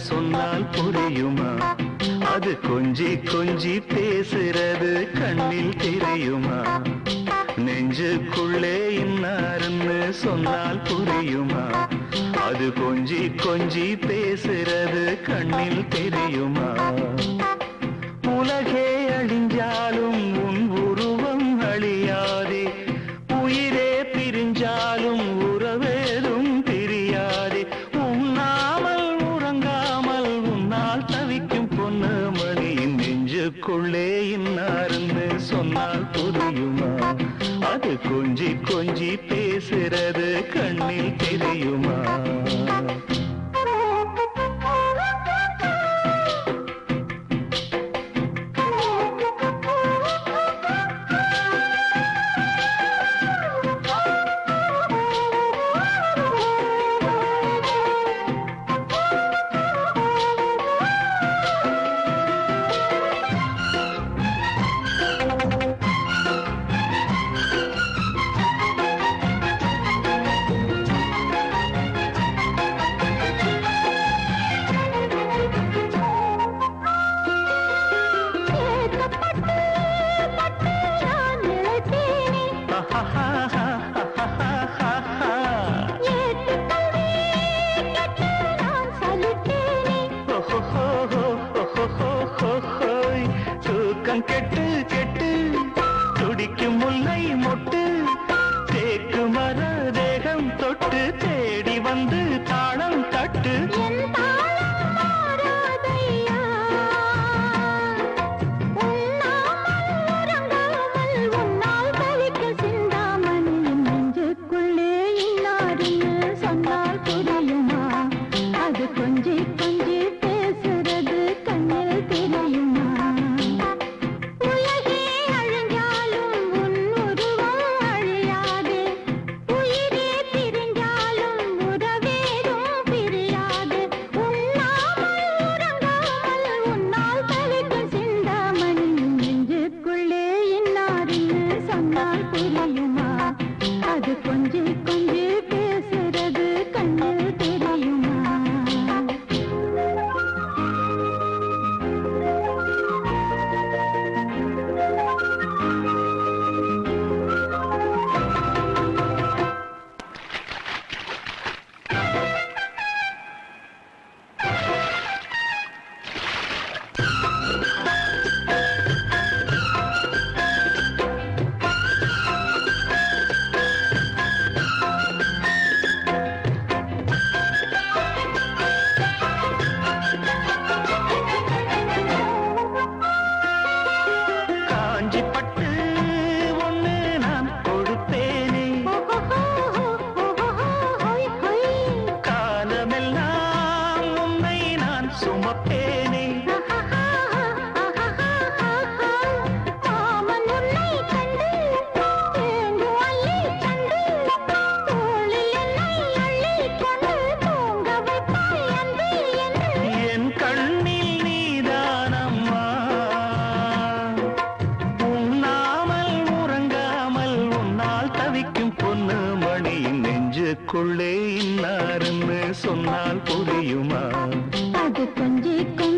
சொன்னால் புரியுமா? அது கொஞ்சி கொஞ்சி பேசுறது கண்ணில் தெரியுமா? நெஞ்சுக்குள்ளே இன்னாருன்னு சொன்னால் புரியுமா? அது கொஞ்சி கொஞ்சி பேசுறது கண்ணில் தெரியுமா? உலகே அழிஞ்சாலும் உன் உருவம் அழியாதே, உயிரே பிரிஞ்சாலும் உறவேதும் பிரியாதே. உண்ணாமல் உறங்காமல் உன்னால் தவிக்கும் பொண்ணு மணியின் நெஞ்சுக்குள்ளே இன்னாருன்னு சொன்னால் புரியுமா? அது கொஞ்சி கொஞ்சி பேசுறது கண்ணில் தெரியுமா? தூக்கம் கெட்டு கெட்டு துடிக்கும் முல்லை மொட்டு, தேக்கு மர தேகம் தொட்டு தேடி வந்து தாளம் தட்டு. கொஞ்சி கொஞ்சி பேசுறது கண்ணில் தெரியுமா? உலகே அழிஞ்சாலும் உன் உருவம் அழியாதே, உயிரே பிரிஞ்சாலும் உறவேதும் பிரியாது. உண்ணாமல் உறங்காமல் உன்னால் தவிக்கும் சிந்தாமணி நெஞ்சுக்குள்ளே இன்னாருன்னு சொன்னால் புரியுமா? அது கொஞ்சி கொஞ்சி பேசுறது கண்ணில் தெரியுமா? சுமப்பேனே மாமன் உன்னை கண்டு தேங்கு அள்ளி கண்டு தோளில் என்னை அள்ளி கொண்டு தூங்க வைப்பாய் அன்பே என்று. என் கண்ணில் நீதானம்மா, உண்ணாமல் உறங்காமல் உன்னால் தவிக்கும் பொண்ணு மணி நெஞ்சுக்குள்ளே இன்னாருன்னு சொன்னால் புரியுமா? அது கொஞ்சி கொஞ்சி